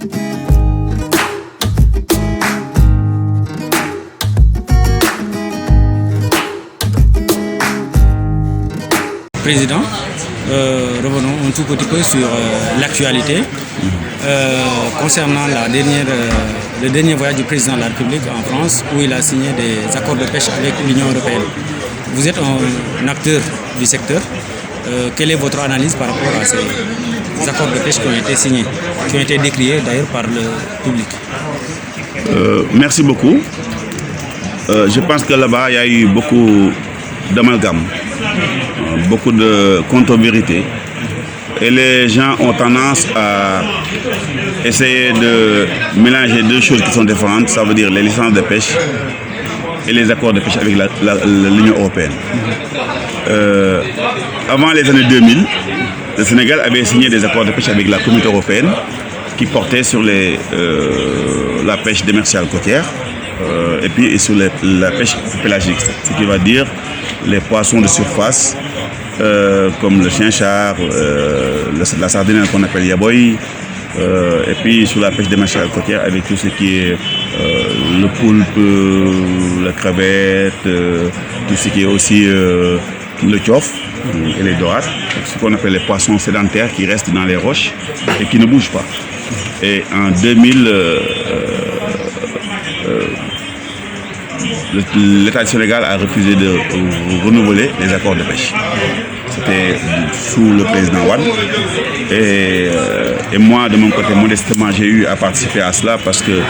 Président, revenons un tout petit peu sur l'actualité concernant le dernier voyage du président de la République en France où il a signé des accords de pêche avec l'Union européenne. Vous êtes un acteur du secteur. Quelle est votre analyse par rapport à ces accords de pêche qui ont été signés, qui ont été décriés d'ailleurs par le public? Merci beaucoup. Je pense que là-bas, il y a eu beaucoup d'amalgame, beaucoup de contre-vérités. Et les gens ont tendance à essayer de mélanger deux choses qui sont différentes, ça veut dire les licences de pêche et les accords de pêche avec l'Union européenne. Avant les années 2000, le Sénégal avait signé des accords de pêche avec la Communauté européenne qui portaient sur la pêche démersale côtière et puis sur la pêche pélagique, ce qui va dire les poissons de surface comme le chien-char, la sardine qu'on appelle yaboy, et puis sur la pêche démersale côtière avec tout ce qui est le poulpe, la crevette, tout ce qui est aussi le tchof et les dorades, ce qu'on appelle les poissons sédentaires qui restent dans les roches et qui ne bougent pas. Et en 2000, l'État du Sénégal a refusé de renouveler les accords de pêche. C'était sous le président Wade. Et moi, de mon côté, modestement, j'ai eu à participer à cela parce que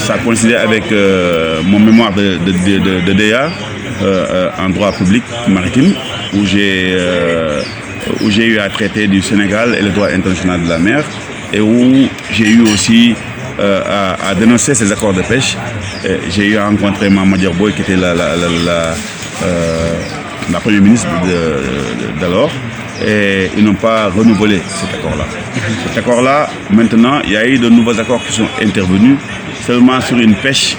ça coïncidait avec mon mémoire de DEA en droit public maritime, où j'ai eu à traiter du Sénégal et le droit international de la mer, et où j'ai eu aussi à dénoncer ces accords de pêche. J'ai eu à rencontrer Mamadou Diarboy, qui était la première ministre d'alors, et ils n'ont pas renouvelé cet accord-là. Cet accord-là, maintenant, il y a eu de nouveaux accords qui sont intervenus seulement sur une pêche,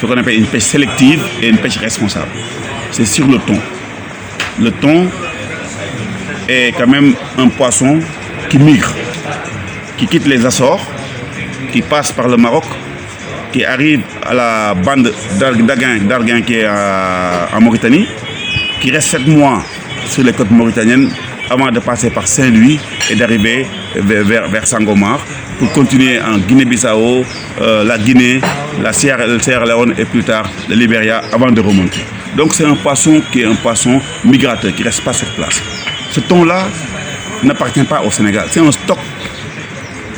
ce qu'on appelle une pêche sélective et une pêche responsable. C'est sur le thon. Le thon est quand même un poisson qui migre, qui quitte les Açores, qui passe par le Maroc, qui arrive à la bande d'Arguin qui est en Mauritanie, qui reste 7 mois sur les côtes mauritaniennes avant de passer par Saint-Louis et d'arriver vers Sangomar pour continuer en Guinée-Bissau, la Guinée, la Sierra Leone et plus tard le Libéria avant de remonter. Donc c'est un poisson qui est un poisson migrateur qui ne reste pas sur place. Ce thon-là n'appartient pas au Sénégal, c'est un stock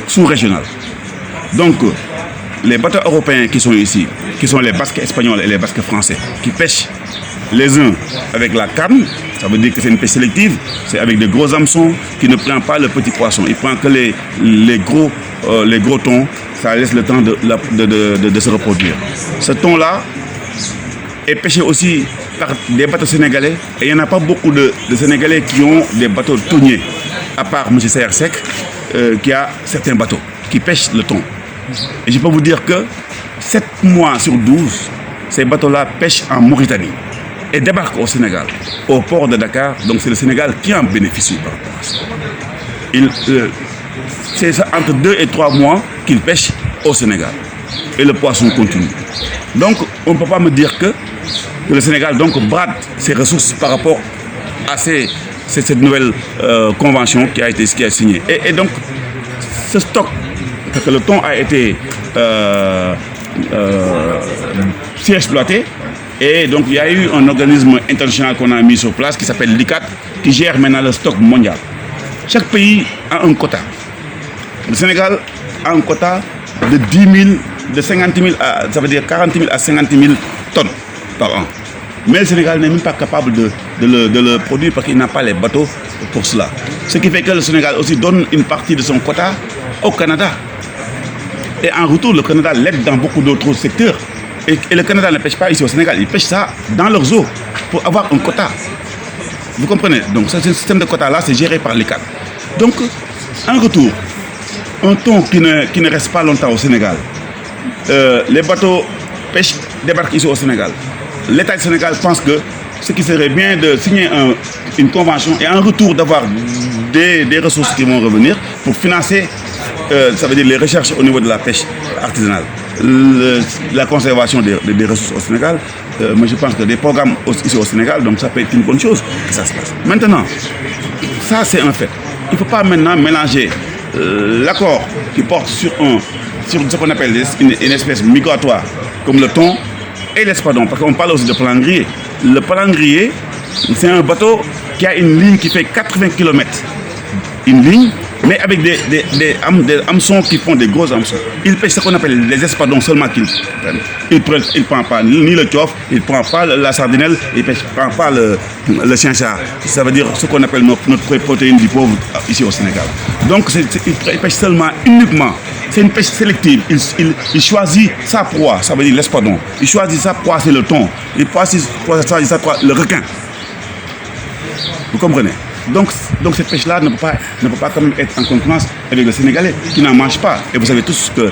sous-régional. Donc les bateaux européens qui sont ici, qui sont les Basques espagnols et les Basques français, qui pêchent les uns avec la canne, ça veut dire que c'est une pêche sélective, c'est avec de gros hameçons qui ne prend pas le petit poisson, il prend que les gros thons, ça laisse le temps de se reproduire. Ce thon-là est pêché aussi par des bateaux sénégalais, et il n'y en a pas beaucoup de Sénégalais qui ont des bateaux thoniers, à part M. Seyersek, qui a certains bateaux qui pêchent le thon. Et je peux vous dire que 7 mois sur 12, ces bateaux-là pêchent en Mauritanie et débarquent au Sénégal, au port de Dakar. Donc c'est le Sénégal qui en bénéficie par rapport à ça. C'est entre 2 et 3 mois qu'ils pêchent au Sénégal. Et le poisson continue. Donc on ne peut pas me dire que le Sénégal donc brade ses ressources par rapport à cette nouvelle convention qui a signée. Et donc ce stock, parce que le thon a été surexploité, et donc il y a eu un organisme international qu'on a mis sur place qui s'appelle l'ICAT, qui gère maintenant le stock mondial. Chaque pays a un quota. Le Sénégal a un quota de 10 000, de 50 000 à, ça veut dire 40 000 à 50 000 tonnes par an. Mais le Sénégal n'est même pas capable de le produire parce qu'il n'a pas les bateaux pour cela. Ce qui fait que le Sénégal aussi donne une partie de son quota au Canada. Et en retour, le Canada l'aide dans beaucoup d'autres secteurs. Et le Canada ne pêche pas ici au Sénégal, il pêche ça dans leurs eaux pour avoir un quota. Vous comprenez? Donc ce système de quota-là, c'est géré par l'ICAT. Donc, en retour, un thon qui ne reste pas longtemps au Sénégal, les bateaux pêche débarquent ici au Sénégal. L'État du Sénégal pense que ce qui serait bien de signer une convention et en retour d'avoir des ressources qui vont revenir pour financer ça veut dire les recherches au niveau de la pêche artisanale, la conservation des ressources au Sénégal, moi je pense que des programmes ici au Sénégal, donc ça peut être une bonne chose que ça se passe. Maintenant, ça c'est un fait. Il ne faut pas maintenant mélanger l'accord qui porte sur ce qu'on appelle une espèce migratoire, comme le thon et l'espadon, parce qu'on parle aussi de palangrier. Le palangrier, c'est un bateau qui a une ligne qui fait 80 km. Une ligne, mais avec des hameçons qui font des gros hameçons. Ils pêchent ce qu'on appelle les espadons seulement qu'ils prennent. Ils ne prennent pas ni le tchof, ils ne prennent pas la sardinelle, ils ne prennent pas le chinchard. Ça veut dire ce qu'on appelle notre protéine du pauvre ici au Sénégal. Donc ils pêchent seulement, uniquement. C'est une pêche sélective. Il choisit sa proie, ça veut dire l'espadon. Il choisit sa proie, c'est le thon. Il choisit sa proie, le requin. Vous comprenez? Donc cette pêche-là ne peut pas quand même être en concurrence avec le Sénégalais qui n'en mange pas. Et vous savez tous que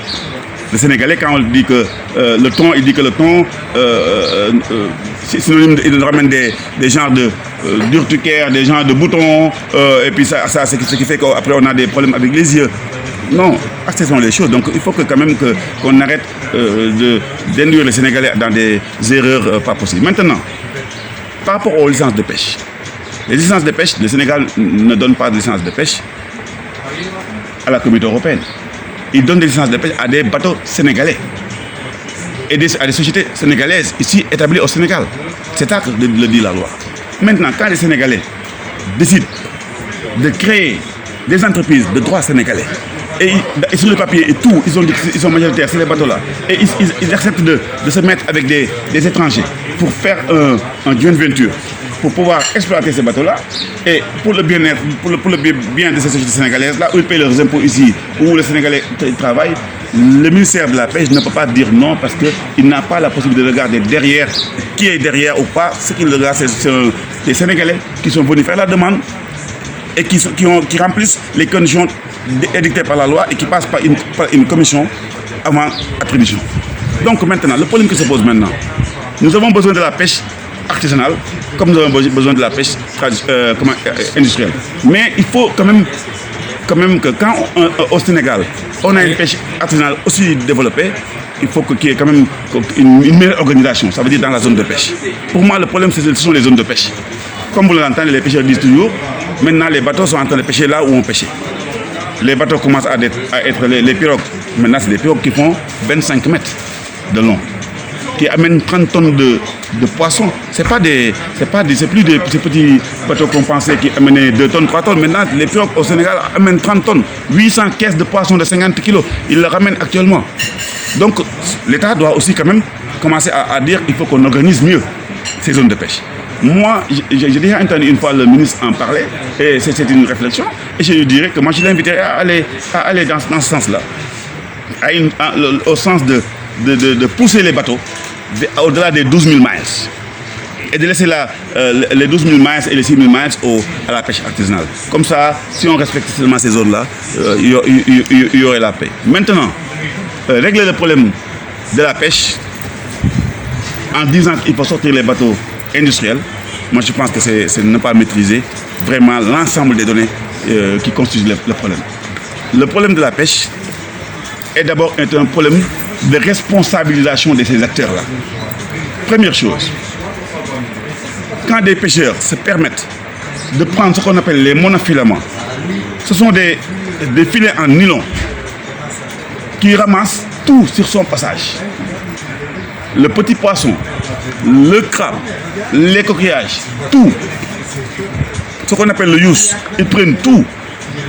le Sénégalais, quand on dit que le thon, il dit que le thon, c'est synonyme, il ramène des genres d'urticaire, des genres de boutons, et puis ça c'est ce qui fait qu'après on a des problèmes avec les yeux. Non, ce sont les choses. Donc il faut quand même qu'on arrête d'induire les Sénégalais dans des erreurs pas possibles. Maintenant, par rapport aux licences de pêche, les licences de pêche, le Sénégal ne donne pas de licences de pêche à la Communauté européenne. Il donne des licences de pêche à des bateaux sénégalais et à des sociétés sénégalaises ici établies au Sénégal. C'est ça que le dit la loi. Maintenant, quand les Sénégalais décident de créer des entreprises de droit sénégalais, et sur le papier et tout, ils ont dit qu'ils sont majoritaires, c'est les bateaux-là, et ils acceptent de se mettre avec des étrangers pour faire un joint venture, pour pouvoir exploiter ces bateaux-là, et pour le bien-être, pour le bien de ces sociétés sénégalaises, là où ils payent leurs impôts ici, où les Sénégalais travaillent, le ministère de la Pêche ne peut pas dire non parce qu'il n'a pas la possibilité de regarder derrière, qui est derrière ou pas. Ce qu'il regarde, c'est les Sénégalais qui sont venus faire la demande et qui remplissent les conditions édictées par la loi et qui passent par une commission avant attribution. Donc maintenant, le problème qui se pose maintenant, nous avons besoin de la pêche artisanale comme nous avons besoin de la pêche industrielle. Mais il faut quand même que quand au Sénégal, on a une pêche artisanale aussi développée, il faut qu'il y ait quand même une meilleure organisation, ça veut dire dans la zone de pêche. Pour moi, le problème, ce sont les zones de pêche. Comme vous l'entendez, les pêcheurs disent toujours, maintenant les bateaux sont en train de pêcher là où on pêchait. Les bateaux commencent à être les pirogues. Maintenant, c'est des pirogues qui font 25 mètres de long, qui amènent 30 tonnes de poissons. C'est plus des ces petits bateaux qu'on pensait qui amenaient 2 tonnes, 3 tonnes. Maintenant, les pirogues au Sénégal amènent 30 tonnes, 800 caisses de poissons de 50 kilos. Ils le ramènent actuellement. Donc, l'État doit aussi quand même commencer à dire qu'il faut qu'on organise mieux ces zones de pêche. Moi, j'ai déjà entendu une fois le ministre en parler, et c'est une réflexion, et je lui dirais que moi je l'inviterais à aller dans ce sens-là, au sens de pousser les bateaux au-delà des 12 000 miles, et de laisser les 12 000 miles et les 6 000 miles à la pêche artisanale. Comme ça, si on respecte seulement ces zones-là, il y aurait la paix. Maintenant, régler le problème de la pêche en disant qu'il faut sortir les bateaux industriels, moi je pense que c'est ne pas maîtriser vraiment l'ensemble des données qui constituent le problème. Le problème de la pêche est d'abord un problème de responsabilisation de ces acteurs-là. Première chose, quand des pêcheurs se permettent de prendre ce qu'on appelle les monofilaments, ce sont des filets en nylon qui ramassent tout sur son passage. Le petit poisson, le crabe, les coquillages, tout. Ce qu'on appelle le yous, ils prennent tout.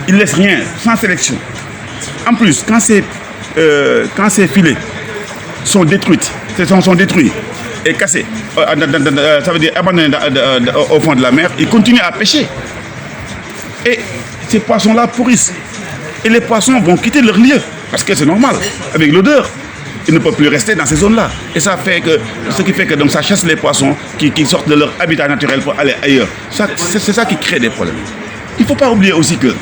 Ils ne laissent rien, sans sélection. En plus, quand ces filets sont détruits et cassés, ça veut dire abandonnés au fond de la mer, ils continuent à pêcher. Et ces poissons-là pourrissent. Et les poissons vont quitter leur lieu, parce que c'est normal, avec l'odeur. Ils ne peuvent plus rester dans ces zones-là. Et ce qui fait que donc, ça chasse les poissons qui sortent de leur habitat naturel pour aller ailleurs. C'est ça qui crée des problèmes. Il ne faut pas oublier aussi que,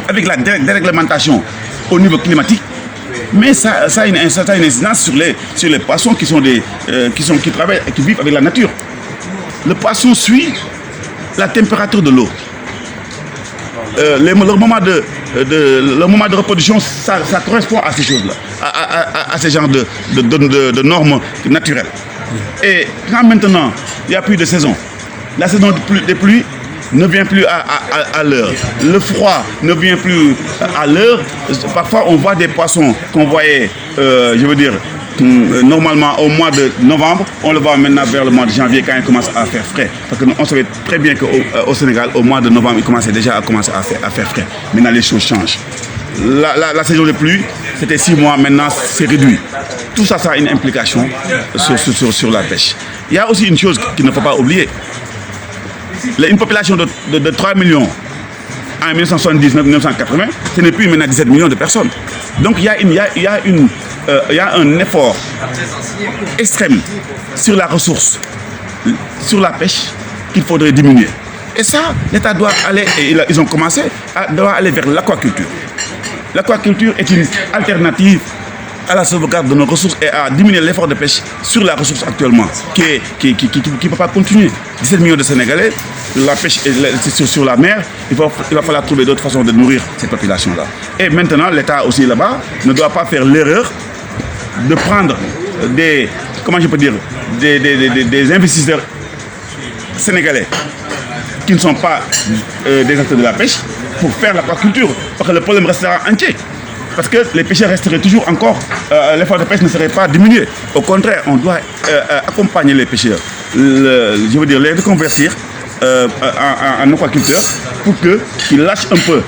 avec la déréglementation au niveau climatique, mais ça a une incidence sur les poissons qui travaillent et qui vivent avec la nature. Le poisson suit la température de l'eau. Le moment le moment de reproduction, ça correspond à ces choses-là, à ces genres de normes naturelles. Et quand maintenant, il n'y a plus de saison, la saison des pluies ne vient plus à l'heure. Le froid ne vient plus à l'heure. Parfois, on voit des poissons qu'on voyait, normalement au mois de novembre, on le voit maintenant vers le mois de janvier quand il commence à faire frais. Parce qu'on savait très bien qu'au Sénégal, au mois de novembre, il commençait déjà à faire frais. Maintenant, les choses changent. La saison des pluies, c'était 6 mois, maintenant c'est réduit. Tout ça, ça a une implication sur la pêche. Il y a aussi une chose qu'il ne faut pas oublier. Une population de 3 millions en 1979-1980, ce n'est plus maintenant 17 millions de personnes. Donc il y a un effort extrême sur la ressource, sur la pêche, qu'il faudrait diminuer. Et ça, l'État doit aller, et ils ont commencé, doit aller vers l'aquaculture. L'aquaculture est une alternative à la sauvegarde de nos ressources et à diminuer l'effort de pêche sur la ressource actuellement, qui ne peut pas continuer. 17 millions de Sénégalais, la pêche sur la mer, il va falloir trouver d'autres façons de nourrir cette population-là. Et maintenant, l'État aussi là-bas ne doit pas faire l'erreur de prendre des investisseurs sénégalais qui ne sont pas des acteurs de la pêche pour faire l'aquaculture, parce que le problème restera entier. Parce que les pêcheurs resteraient toujours encore, l'effort de pêche ne serait pas diminué. Au contraire, on doit accompagner les pêcheurs, les reconvertir en aquaculteurs pour qu'ils lâchent un peu,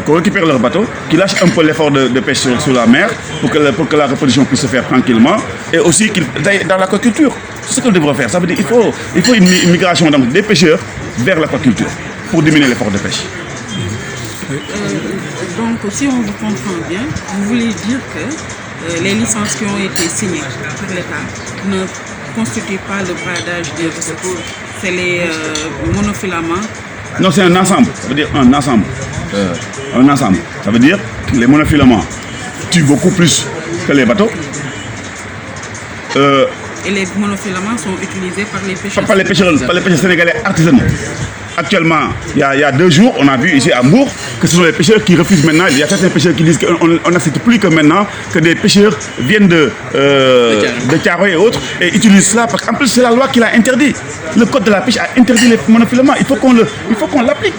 qu'on récupère leur bateau, qu'ils lâchent un peu l'effort de pêche sur la mer pour que la reproduction puisse se faire tranquillement et aussi qu'ils aillent dans l'aquaculture. C'est ce qu'on devrait faire. Ça veut dire qu'il faut une migration donc, des pêcheurs vers l'aquaculture pour diminuer l'effort de pêche. Donc, si on vous comprend bien, vous voulez dire que les licences qui ont été signées par l'État ne constituent pas le bradage des ressources. C'est les monofilaments. Non, c'est un ensemble. Ça veut dire un ensemble. Ça veut dire que les monofilaments tuent beaucoup plus que les bateaux. Et les monofilaments sont utilisés par les pêcheurs. Par les pêcheurs sénégalais artisanaux. Actuellement, il y a 2 jours, on a vu ici à Mour que ce sont les pêcheurs qui refusent maintenant. Il y a certains pêcheurs qui disent qu'on n'accepte plus que maintenant que des pêcheurs viennent de Thiaroye et autres et utilisent cela parce qu'en plus c'est la loi qui l'a interdit. Le code de la pêche a interdit les monofilaments. Il faut qu'on l'applique.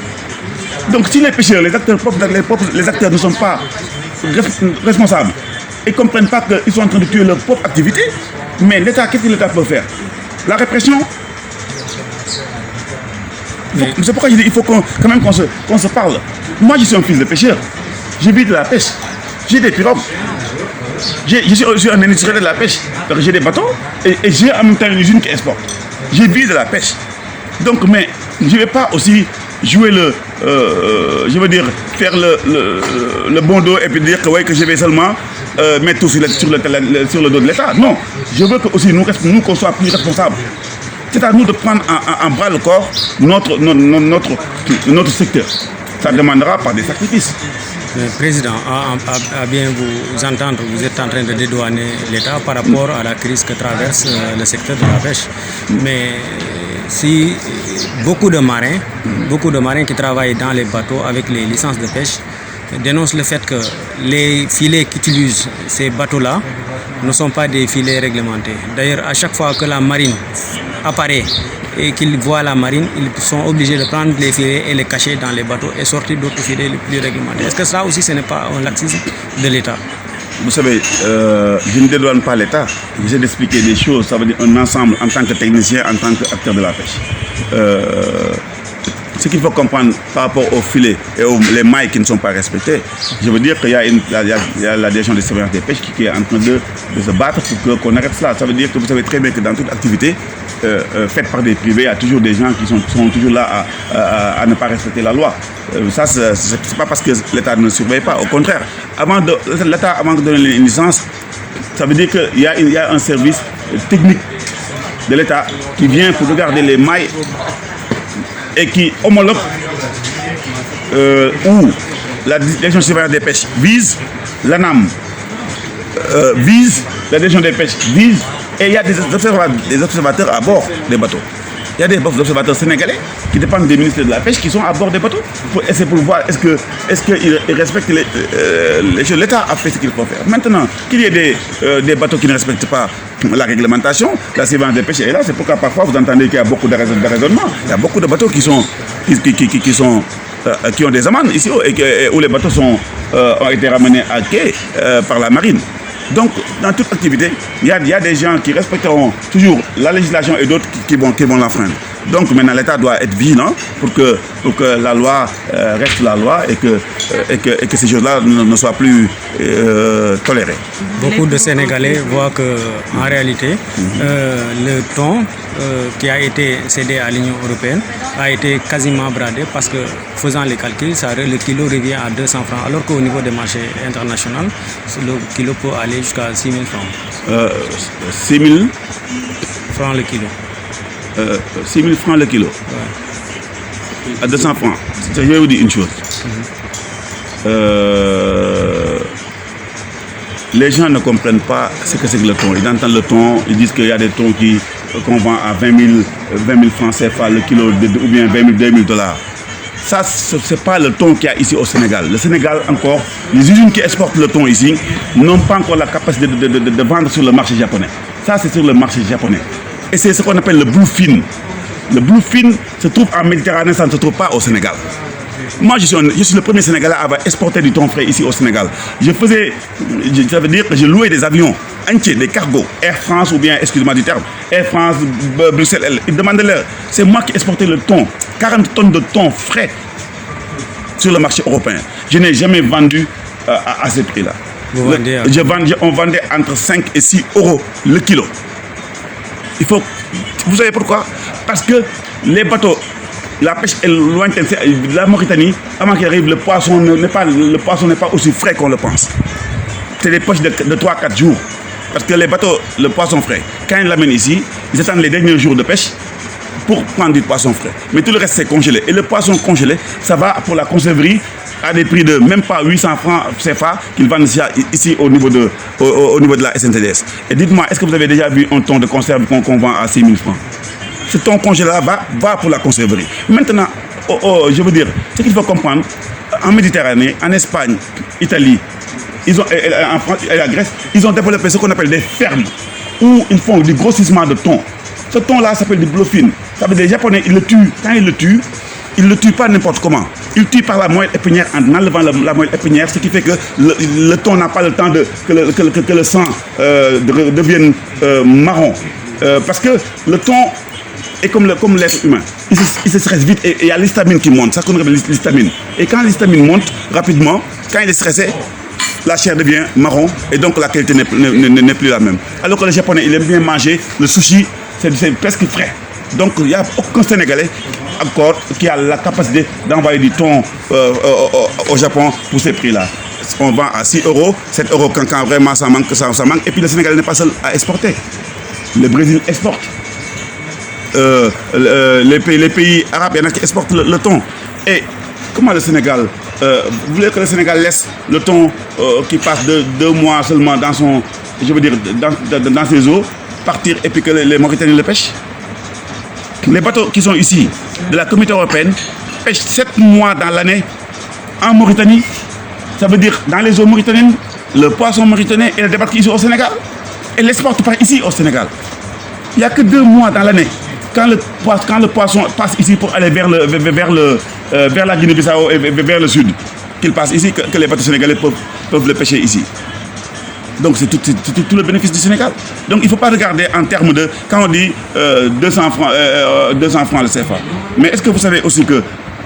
Donc si les pêcheurs, les acteurs ne sont pas responsables et ne comprennent pas qu'ils sont en train de tuer leur propre activité, mais l'État, qu'est-ce que l'État peut faire? La répression. C'est pourquoi je dis qu'il faut quand même qu'on se parle. Moi, je suis un fils de pêcheur. Je vis de la pêche. J'ai des pirogues. Je suis un industriel de la pêche. Donc j'ai des bateaux et j'ai en même temps une usine qui exporte. Je vis de la pêche. Donc, mais je ne vais pas aussi jouer faire le bon dos et puis dire que, ouais, que je vais seulement mettre tout sur le dos de l'État. Non, je veux que aussi nous qu'on soit plus responsables. C'est à nous de prendre en bras le corps notre secteur. Ça demandera par des sacrifices. Président, à bien vous entendre, vous êtes en train de dédouaner l'État par rapport à la crise que traverse le secteur de la pêche. Mais si beaucoup de marins qui travaillent dans les bateaux avec les licences de pêche dénoncent le fait que les filets qu'utilisent ces bateaux-là ne sont pas des filets réglementés. D'ailleurs, à chaque fois que la marine apparaît et qu'ils voient la marine, ils sont obligés de prendre les filets et les cacher dans les bateaux et sortir d'autres filets les plus réglementés. Est-ce que ça aussi, ce n'est pas un laxisme de l'État? Vous savez, je ne dédouane pas l'État. J'essaie d'expliquer des choses, ça veut dire un ensemble en tant que technicien, en tant qu'acteur de la pêche. Ce qu'il faut comprendre par rapport aux filets et les mailles qui ne sont pas respectées, je veux dire qu'il y a la direction de surveillance des pêches qui est en train de se battre pour qu'on arrête cela. Ça veut dire que vous savez très bien que dans toute activité faite par des privés, il y a toujours des gens qui sont toujours là à ne pas respecter la loi. Ça, c'est pas parce que l'État ne surveille pas. Au contraire, l'État, avant de donner une licence, ça veut dire qu'il y a un service technique de l'État qui vient pour regarder les mailles et qui homologue où la direction de surveillance des pêches vise, l'ANAM vise, la direction des pêches vise, et il y a des observateurs à bord des bateaux. Il y a des observateurs sénégalais qui dépendent des ministères de la Pêche qui sont à bord des bateaux pour essayer pour voir est-ce qu'ils respectent les choses. L'État a fait ce qu'il faut faire. Maintenant, qu'il y ait des bateaux qui ne respectent pas la réglementation, la surveillance des pêches est là. C'est pourquoi parfois vous entendez qu'il y a beaucoup de raisonnements. Il y a beaucoup de bateaux qui ont des amendes ici où les bateaux ont été ramenés à quai par la marine. Donc, dans toute activité, il y a des gens qui respecteront toujours la législation et d'autres qui vont l'enfreindre. Donc, maintenant, l'État doit être vigilant pour que la loi reste la loi et que ces choses-là ne soient plus tolérées. Beaucoup de Sénégalais voient qu'en réalité, le thon qui a été cédé à l'Union européenne a été quasiment bradé parce que, faisant les calculs, le kilo revient à 200 francs, alors qu'au niveau des marchés internationaux, le kilo peut aller jusqu'à 6 000 francs. 6 000 francs le kilo. 6 000 francs le kilo. Ouais. À 200 francs. Je vais vous dire une chose. Les gens ne comprennent pas ce que c'est que le thon. Ils entendent le thon, ils disent qu'il y a des thons qu'on vend à 20 000 francs CFA le kilo, ou bien 2 000 dollars. Ça, ce n'est pas le thon qu'il y a ici au Sénégal. Le Sénégal, encore, les usines qui exportent le thon ici n'ont pas encore la capacité de vendre sur le marché japonais. Ça, c'est sur le marché japonais. Et c'est ce qu'on appelle le bluefin. Le bluefin se trouve en Méditerranée, ça ne se trouve pas au Sénégal. Moi, je suis le premier Sénégalais à avoir exporté du thon frais ici au Sénégal. Ça veut dire que je louais des avions entiers, des cargos, Air France ou bien, excusez-moi du terme, Air France, Bruxelles. Ils demandaient c'est moi qui exportais le thon, 40 tonnes de thon frais sur le marché européen. Je n'ai jamais vendu à ce prix-là. On vendait entre 5 et 6 euros le kilo. Vous savez pourquoi? Parce que les bateaux, la pêche est lointaine. La Mauritanie, avant qu'il arrive, le poisson n'est pas aussi frais qu'on le pense. C'est des poches de 3-4 jours. Parce que les bateaux, le poisson frais, quand ils l'amènent ici, ils attendent les derniers jours de pêche pour prendre du poisson frais. Mais tout le reste, c'est congelé. Et le poisson congelé, ça va pour la conserverie à des prix de même pas 800 francs CFA qu'ils vendent ici au niveau de la SNCDS. Et dites-moi, est-ce que vous avez déjà vu un thon de conserve qu'on vend à 6 000 francs? Ce thon congelé-là va pour la conserverie. Maintenant, je veux dire, ce qu'il faut comprendre, en Méditerranée, en Espagne, Italie, en France et la Grèce, ils ont développé ce qu'on appelle des fermes où ils font du grossissement de thon. Ce thon-là s'appelle du bluefin. Ça veut dire les Japonais, ils le tuent. Quand ils le tuent pas n'importe comment. Ils tuent par la moelle épinière en enlevant la moelle épinière, ce qui fait que le thon n'a pas le temps que le sang devienne marron. Parce que le thon est comme l'être humain. Il se stresse vite et il y a l'histamine qui monte. C'est ce qu'on appelle l'histamine. Et quand l'histamine monte rapidement, quand il est stressé, la chair devient marron et donc la qualité n'est plus la même. Alors que les Japonais, ils aiment bien manger le sushi, c'est presque frais. Donc il n'y a aucun Sénégalais encore qui a la capacité d'envoyer du thon au Japon pour ces prix-là. On vend à 6 euros, 7 euros quand vraiment ça manque. Et puis le Sénégalais n'est pas seul à exporter. Le Brésil exporte. Les pays arabes, il y en a qui exportent le thon. Et comment le Sénégal, vous voulez que le Sénégal laisse le thon qui passe de 2 mois seulement dans ses eaux, partir et puis que les Mauritaniens le pêchent? Les bateaux qui sont ici, de la Communauté européenne, pêchent 7 mois dans l'année en Mauritanie. Ça veut dire, dans les eaux mauritaniennes, le poisson mauritanien, il débarque ici au Sénégal et l'exporte par ici au Sénégal. Il n'y a que 2 mois dans l'année. Quand le poisson passe ici pour aller vers la Guinée-Bissau et vers le sud, qu'il passe ici, que les bateaux sénégalais peuvent le pêcher ici. Donc c'est tout le bénéfice du Sénégal. Donc il ne faut pas regarder en termes de, quand on dit 200 francs le CFA. Mais est-ce que vous savez aussi que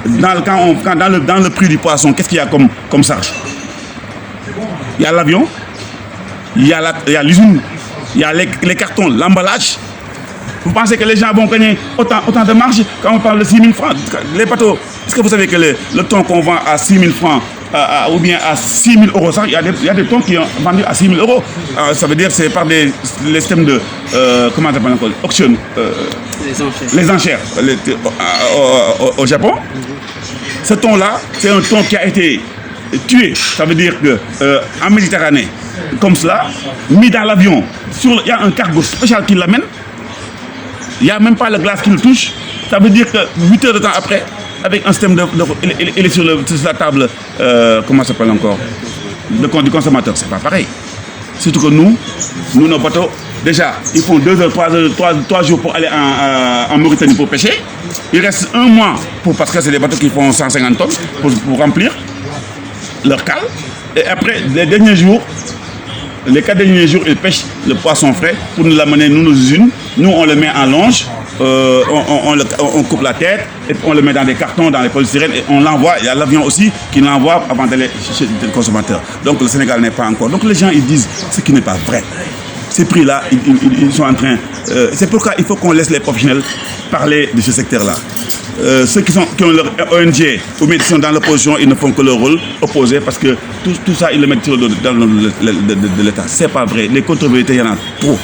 dans le prix du poisson, qu'est-ce qu'il y a comme charge? Il y a l'avion, il y a l'usine, il y a les cartons, l'emballage. Vous pensez que les gens vont gagner autant de marge quand on parle de 6 000 francs? Les bateaux, est-ce que vous savez que le thon qu'on vend à 6 000 francs ou bien à 6 000 euros, il y a des thons qui ont vendu à 6 000 euros. Ça veut dire que c'est par les systèmes de, comment on appelle encore, auction, les enchères au Japon. Ce thon-là, c'est un thon qui a été tué, ça veut dire qu'en Méditerranée, comme cela, mis dans l'avion, il y a un cargo spécial qui l'amène. Il n'y a même pas le glace qui le touche. Ça veut dire que 8 heures de temps après, avec un système il est sur la table, comment ça s'appelle encore, du consommateur, c'est pas pareil. Surtout que nous, nos bateaux, déjà, ils font 2 heures, 3 jours pour aller en Mauritanie pour pêcher. Il reste 1 mois, parce que c'est des bateaux qui font 150 tonnes pour remplir leur cale. Et après, les 4 derniers jours, ils pêchent le poisson frais pour nous l'amener, nos usines. Nous, on le met en longe, on coupe la tête, et on le met dans des cartons, dans les polystyrènes, et on l'envoie. Il y a l'avion aussi qui l'envoie avant d'aller chez le consommateur. Donc le Sénégal n'est pas encore. Donc les gens, ils disent ce qui n'est pas vrai. Ces prix-là, ils sont en train... c'est pourquoi il faut qu'on laisse les professionnels parler de ce secteur-là. Ceux qui ont leur ONG ou qui sont dans l'opposition, ils ne font que leur rôle opposé parce que tout ça, ils le mettent dans le dos de l'État. Ce n'est pas vrai. Les contre-vérités, il y en a trop.